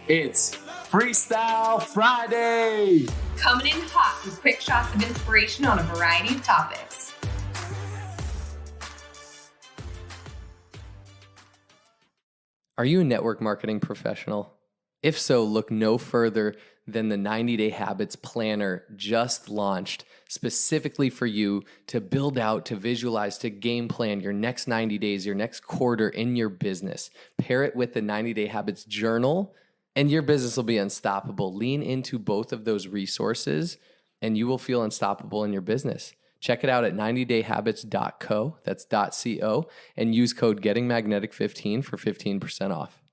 It's Freestyle Friday! Coming in hot with quick shots of inspiration on a variety of topics. Are you a network marketing professional? If so, look no further than the 90-Day Habits Planner just launched specifically for you to build out, to visualize, to game plan your next 90 days, your next quarter in your business. Pair it with the 90-Day Habits Journal, and your business will be unstoppable. Lean into both of those resources, and you will feel unstoppable in your business. Check it out at 90dayhabits.co, that's .co, and use code GettingMagnetic15 for 15% off.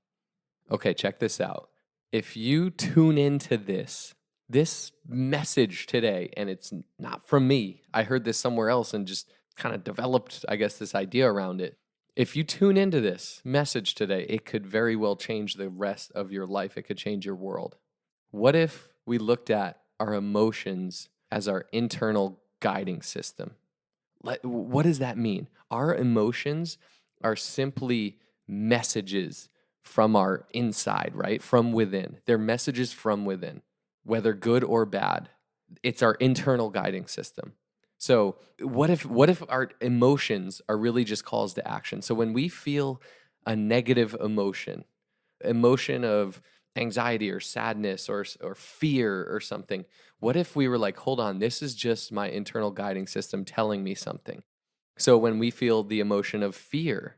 Okay, check this out. If you tune into this message today, and it's not from me, I heard this somewhere else and just kind of developed, I guess, this idea around it. If you tune into this message today, it could very well change the rest of your life. It could change your world. What if we looked at our emotions as our internal guiding system? What does that mean? Our emotions are simply messages from our inside, right? From within. They're messages from within, whether good or bad. It's our internal guiding system. So what if our emotions are really just calls to action? So when we feel a negative emotion of anxiety or sadness or fear or something, what if we were like, hold on, this is just my internal guiding system telling me something? So when we feel the emotion of fear,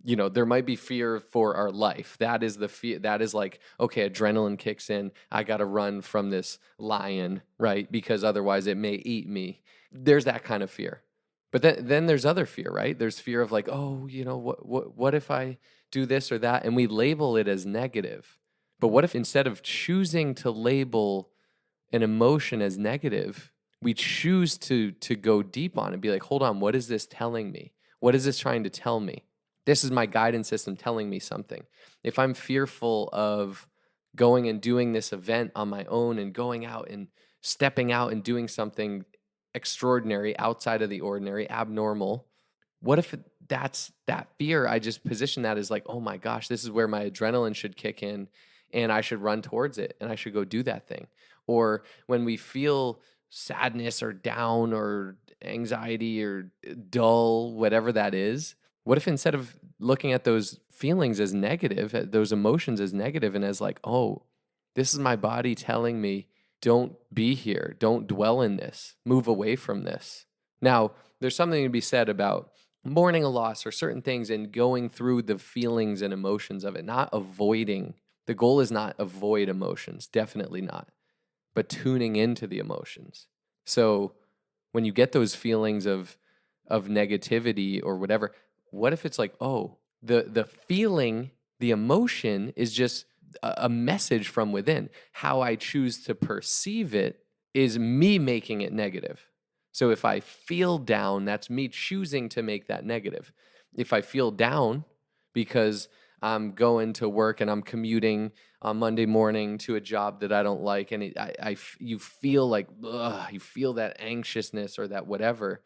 there might be fear for our life. That is the fear. That is like, okay, adrenaline kicks in. I got to run from this lion, right? Because otherwise it may eat me. There's that kind of fear. But then there's other fear, right? There's fear of like, oh, what if I do this or that? And we label it as negative. But what if instead of choosing to label an emotion as negative, we choose to go deep on it and be like, hold on, what is this telling me? What is this trying to tell me? This is my guidance system telling me something. If I'm fearful of going and doing this event on my own and going out and stepping out and doing something extraordinary, outside of the ordinary, abnormal, what if that's that fear? I just position that as like, oh my gosh, this is where my adrenaline should kick in and I should run towards it and I should go do that thing. Or when we feel sadness or down or anxiety or dull, whatever that is, what if instead of looking at those feelings as negative, at those emotions as negative, and as like, oh, this is my body telling me, don't be here, don't dwell in this, move away from this. Now, there's something to be said about mourning a loss or certain things and going through the feelings and emotions of it, not avoiding. The goal is not avoid emotions, definitely not, but tuning into the emotions. So when you get those feelings of negativity or whatever, what if it's like, oh, the feeling, the emotion is just a message from within. How I choose to perceive it is me making it negative. So if I feel down, that's me choosing to make that negative. If I feel down because I'm going to work and I'm commuting on Monday morning to a job that I don't like, and you feel like, you feel that anxiousness or that whatever,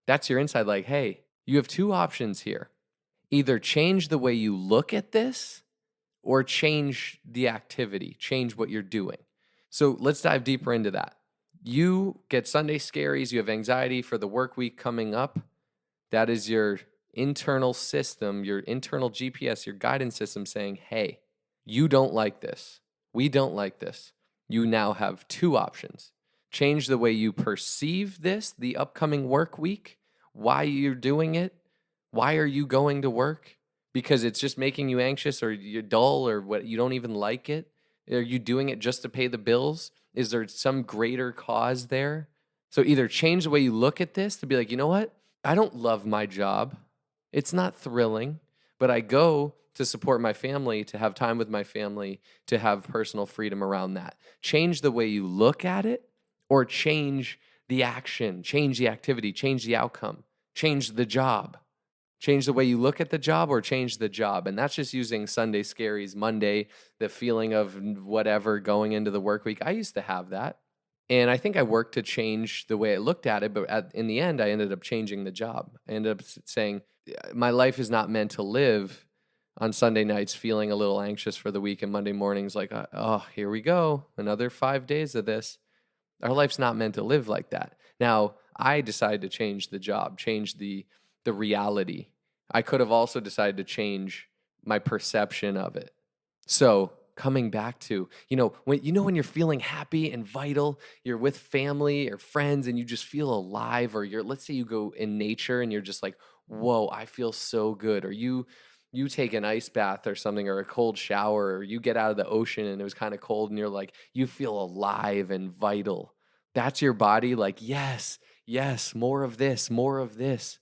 that's your inside like, hey, you have two options here. Either change the way you look at this or change the activity, change what you're doing. So let's dive deeper into that. You get Sunday scaries, you have anxiety for the work week coming up. That is your internal system, your internal GPS, your guidance system saying, hey, you don't like this. We don't like this. You now have two options. Change the way you perceive this, the upcoming work week, why you're doing it. Why are you going to work? Because it's just making you anxious or you're dull or what, you don't even like it? Are you doing it just to pay the bills? Is there some greater cause there? So either change the way you look at this to be like, you know what? I don't love my job. It's not thrilling, but I go to support my family, to have time with my family, to have personal freedom around that. Change the way you look at it or change the action, change the activity, change the outcome, change the job. Change the way you look at the job or change the job. And that's just using Sunday scaries, Monday, the feeling of whatever going into the work week. I used to have that. And I think I worked to change the way I looked at it. But in the end, I ended up changing the job. I ended up saying, my life is not meant to live on Sunday nights feeling a little anxious for the week, and Monday mornings like, oh, here we go, another 5 days of this. Our life's not meant to live like that. Now, I decided to change the job, change the reality. I could have also decided to change my perception of it. So coming back to, when you're feeling happy and vital, you're with family or friends and you just feel alive, or let's say you go in nature and you're just like, whoa, I feel so good. Or you take an ice bath or something, or a cold shower, or you get out of the ocean and it was kind of cold and you're like, you feel alive and vital. That's your body like, yes, more of this, more of this.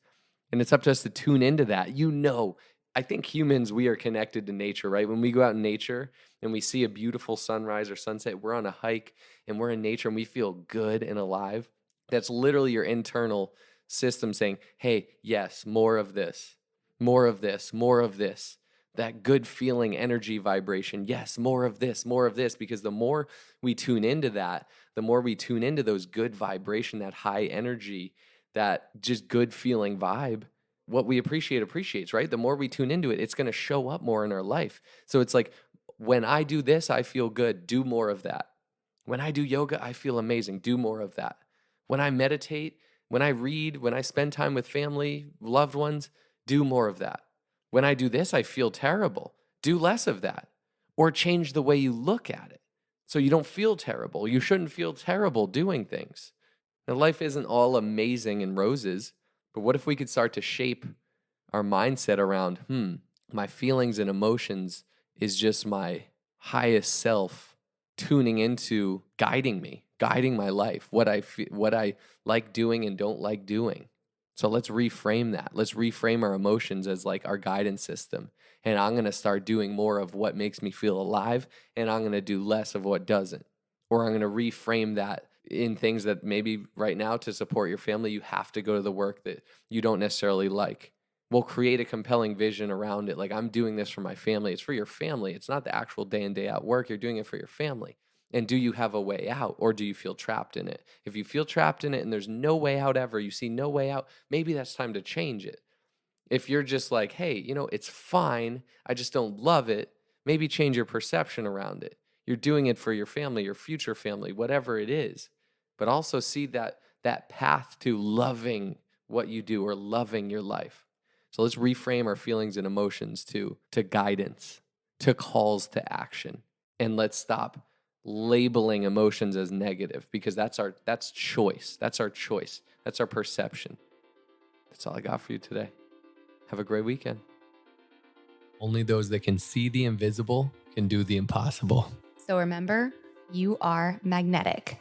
And it's up to us to tune into that. I think humans, we are connected to nature, right? When we go out in nature and we see a beautiful sunrise or sunset, we're on a hike and we're in nature and we feel good and alive. That's literally your internal system saying, hey, yes, more of this, more of this, more of this. That good feeling, energy vibration. Yes, more of this, because the more we tune into that, the more we tune into those good vibration, that high energy, that just good feeling vibe, what we appreciates, right? The more we tune into it, it's going to show up more in our life. So it's like, when I do this, I feel good. Do more of that. When I do yoga, I feel amazing. Do more of that. When I meditate, when I read, when I spend time with family, loved ones, do more of that. When I do this, I feel terrible. Do less of that. Or change the way you look at it so you don't feel terrible. You shouldn't feel terrible doing things. Now, life isn't all amazing and roses, but what if we could start to shape our mindset around, my feelings and emotions is just my highest self tuning into guiding me, guiding my life, what I like doing and don't like doing. So let's reframe that. Let's reframe our emotions as like our guidance system. And I'm going to start doing more of what makes me feel alive, and I'm going to do less of what doesn't. Or I'm going to reframe that in things that maybe right now, to support your family, you have to go to the work that you don't necessarily like. We'll create a compelling vision around it. Like, I'm doing this for my family. It's for your family. It's not the actual day in, day out work. You're doing it for your family. And do you have a way out, or do you feel trapped in it? If you feel trapped in it and there's no way out ever, you see no way out, maybe that's time to change it. If you're just like, hey, it's fine, I just don't love it, maybe change your perception around it. You're doing it for your family, your future family, whatever it is. But also see that path to loving what you do, or loving your life. So let's reframe our feelings and emotions to guidance, to calls to action. And let's stop labeling emotions as negative, because that's choice. That's our choice. That's our perception. That's all I got for you today. Have a great weekend. Only those that can see the invisible can do the impossible. So remember, you are magnetic.